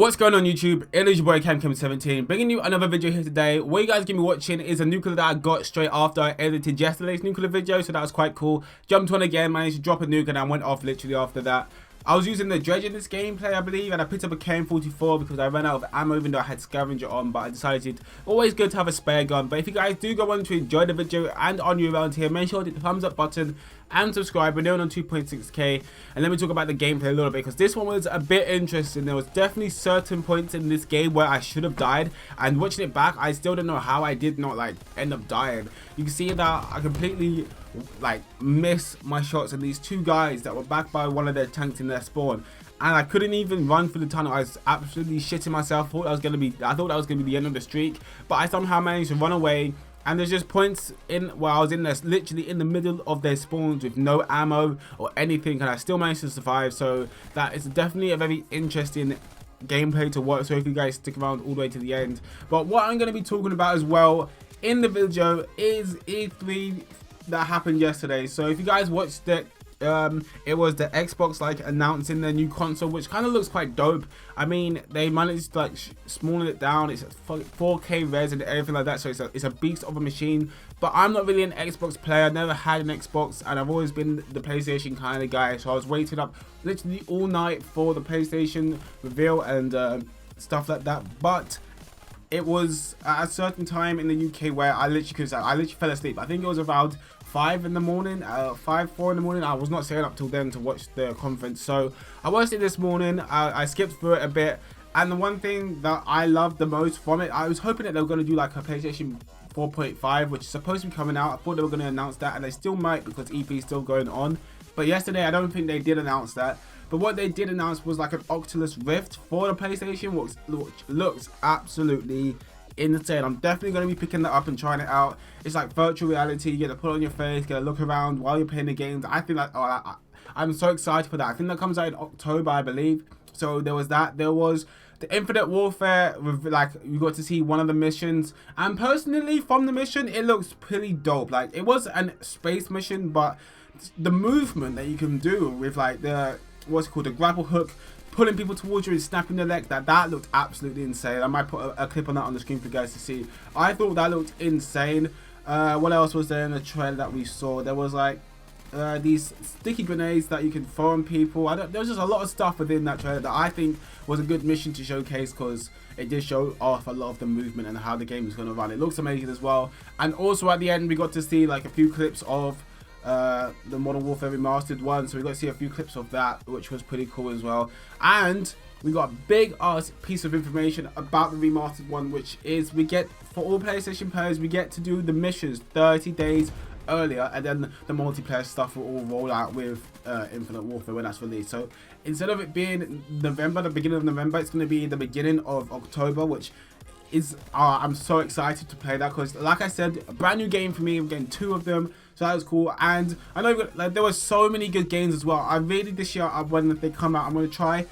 What's going on YouTube? It is your boy Cam17 bringing you another video here today. What you guys are going to be watching is a nuke that I got straight after I edited yesterday's nuke video, so that was quite cool. Jumped on again, managed to drop a nuke and I went off literally after that. I was using the dredge in this gameplay, I believe, and I picked up a KM44 because I ran out of ammo even though I had scavenger on, but I decided always good to have a spare gun. But if you guys do go on to enjoy the video and are new around here, make sure to hit the thumbs up button and subscribe. We're nearing on 2.6k, and let me talk about the gameplay a little bit because this one was a bit interesting. There was definitely certain points in this game where I should have died, and watching it back I still don't know how I did not end up dying. You can see that I completely miss my shots, and these two guys that were backed by one of their tanks in their spawn, and I couldn't even run through the tunnel. I was absolutely shitting myself. I thought that was gonna be the end of the streak, but I somehow managed to run away. And there's just points in where I was in there, literally in the middle of their spawns with no ammo or anything, and I still managed to survive. So that is definitely a very interesting gameplay to watch. So if you guys stick around all the way to the end. But what I'm going to be talking about as well in the video is E3 that happened yesterday. So if you guys watched it, it was the Xbox announcing their new console, which kind of looks quite dope. I mean, they managed to small it down. It's 4K res and everything like that, so it's a beast of a machine. But I'm not really an Xbox player. I never had an Xbox, and I've always been the PlayStation kind of guy. So I was waiting up literally all night for the PlayStation reveal and stuff like that. But it was at a certain time in the UK where I literally fell asleep. I think it was around 5 in the morning, 4 in the morning. I was not staying up till then to watch the conference, so I watched it this morning. I skipped through it a bit, and the one thing that I loved the most from it, I was hoping that they were going to do a PlayStation 4.5, which is supposed to be coming out. I thought they were going to announce that, and they still might because EP is still going on. But yesterday, I don't think they did announce that. But what they did announce was an Oculus Rift for the PlayStation, which looks absolutely insane. I'm definitely going to be picking that up and trying it out. It's like virtual reality. You get to put it on your face, get to look around while you're playing the games. I think I'm so excited for that. I think that comes out in October, I believe. So there was that. There was the Infinite Warfare with you got to see one of the missions, and personally from the mission it looks pretty dope. It was a space mission, but the movement that you can do with the what's it called, the grapple hook, pulling people towards you and snapping their leg, that looked absolutely insane. I might put a clip on that on the screen for you guys to see. I thought that looked insane. What else was there in the trailer that we saw? There was these sticky grenades that you can throw on people. There was just a lot of stuff within that trailer that I think was a good mission to showcase, because it did show off a lot of the movement and how the game is going to run. It looks amazing as well. And also at the end we got to see a few clips of the Modern Warfare Remastered one, so we got to see a few clips of that, which was pretty cool as well. And we got a big ass piece of information about the remastered one, which is we get, for all PlayStation players, we get to do the missions 30 days earlier, and then the multiplayer stuff will all roll out with Infinite Warfare when that's released. So instead of it being November, the beginning of November, it's going to be the beginning of October, which is I'm so excited to play that, because like I said, a brand new game for me. I'm getting 2 of them, so that was cool. And I know there were so many good games as well. I really, this year, when they come out, I'm going to try,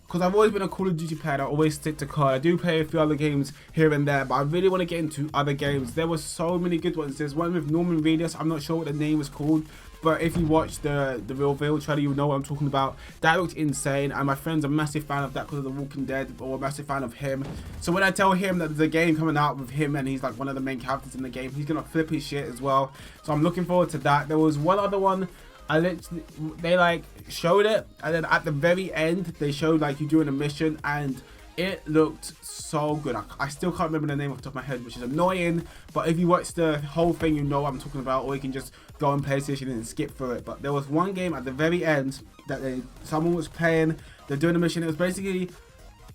because I've always been a Call of Duty player. I always stick to COD. I do play a few other games here and there, but I really want to get into other games. There were so many good ones. There's one with Norman Reedus. I'm not sure what the name was called, but if you watch the reveal trailer, you know what I'm talking about. That looked insane, and my friend's a massive fan of that because of The Walking Dead, or a massive fan of him. So when I tell him that there's a game coming out with him and he's one of the main characters in the game, he's gonna flip his shit as well. So I'm looking forward to that. There was one other one. They showed it, and then at the very end they showed you doing a mission, and it looked so good. I still can't remember the name off the top of my head, which is annoying, but if you watch the whole thing you know what I'm talking about, or you can just go on PlayStation and skip through it. But there was one game at the very end that someone was playing. They're doing a mission. It was basically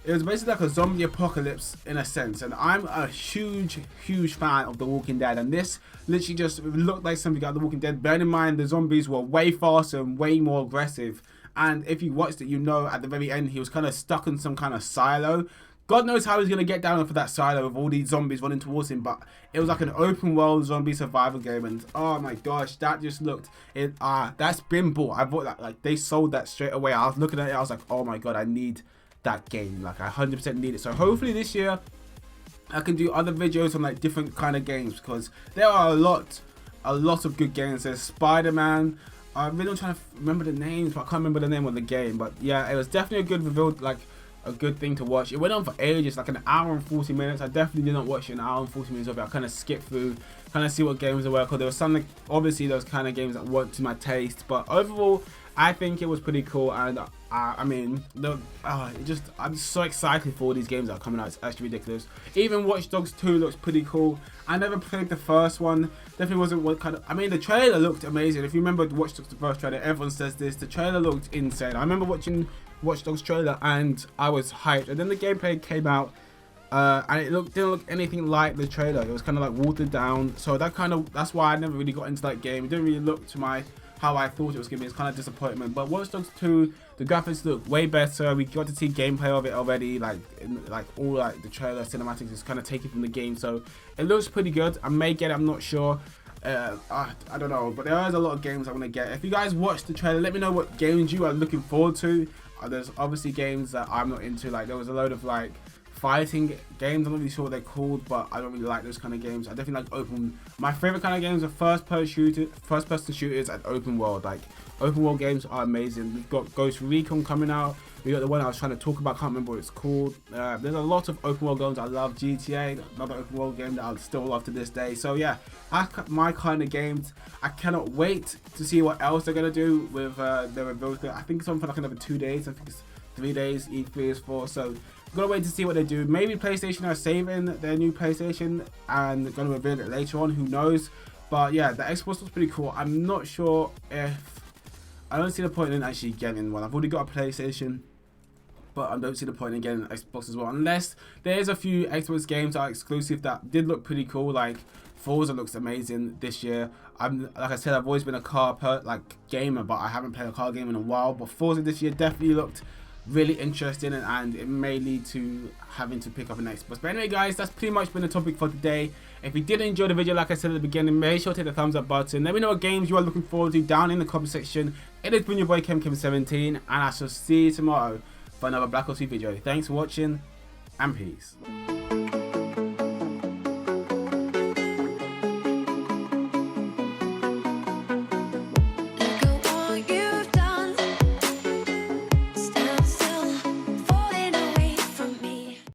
like a zombie apocalypse in a sense, and I'm a huge fan of The Walking Dead, and this literally just looked like something out of The Walking Dead. Bearing in mind the zombies were way faster and way more aggressive, and if you watched it, you know at the very end he was kind of stuck in some kind of silo. God knows how he's going to get down for that silo with all these zombies running towards him, but it was like an open world zombie survival game, and oh my gosh, that just looked, that's been bought. I bought that, they sold that straight away. I was looking at it, I was like, oh my god, I need that game, I 100% need it. So hopefully this year I can do other videos on different kind of games, because there are a lot of good games. There's Spider-Man. I'm really trying to remember the names, but I can't remember the name of the game. But yeah, it was definitely a good reveal, a good thing to watch. It went on for ages, like an hour and 40 minutes. I definitely did not watch an hour and 40 minutes of it. I kind of skipped through, kind of see what games there were, because there were some, like, obviously those kind of games that weren't to my taste, but overall I think it was pretty cool. And I mean, I'm so excited for all these games that are coming out. It's actually ridiculous. Even Watch Dogs 2 looks pretty cool. I never played the first one. Definitely wasn't what kind of. I mean, the trailer looked amazing. If you remember Watch Dogs, the first trailer, everyone says this. The trailer looked insane. I remember watching Watch Dogs trailer and I was hyped. And then the gameplay came out, and it didn't look anything like the trailer. It was kind of like watered down. So that's why I never really got into that game. It didn't really look to how I thought it was going to be. It's kind of disappointment. But Watch Dogs 2, the graphics look way better. We got to see gameplay of it already, like all like the trailer cinematics is kind of taken from the game, so it looks pretty good. I may get it, I'm not sure. I don't know, but there is a lot of games I want to get. If you guys watch the trailer, let me know what games you are looking forward to. There's obviously games that I'm not into. Like there was a load of like fighting games. I'm not really sure what they're called, but I don't really like those kind of games. I definitely like my favorite kind of games are first person shooters and open world. Like open world games are amazing. We've got Ghost Recon coming out. We got the one I was trying to talk about, can't remember what it's called. There's a lot of open world games. I love GTA, another open world game that I still love to this day. So yeah, my kind of games. I cannot wait to see what else they're gonna do with their reveals. I think it's on for like another 2 days. I think it's 3 days. E3 is 4. So gotta wait to see what they do. Maybe PlayStation are saving their new PlayStation and gonna reveal it later on. Who knows? But yeah, the Xbox was pretty cool. I'm not sure if I don't see the point in actually getting one. I've already got a PlayStation, but I don't see the point in getting an Xbox as well, unless there's a few Xbox games that are exclusive that did look pretty cool. Like Forza looks amazing this year. Like I said, I've always been a car gamer, but I haven't played a car game in a while. But Forza this year definitely looked really interesting, and it may lead to having to pick up an Xbox. But anyway guys, that's pretty much been the topic for today. If you did enjoy the video, like I said at the beginning, make sure to hit the thumbs up button. Let me know what games you are looking forward to down in the comment section. It has been your boy KemKem17, and I shall see you tomorrow for another Black Ops 3 video. Thanks for watching, and peace.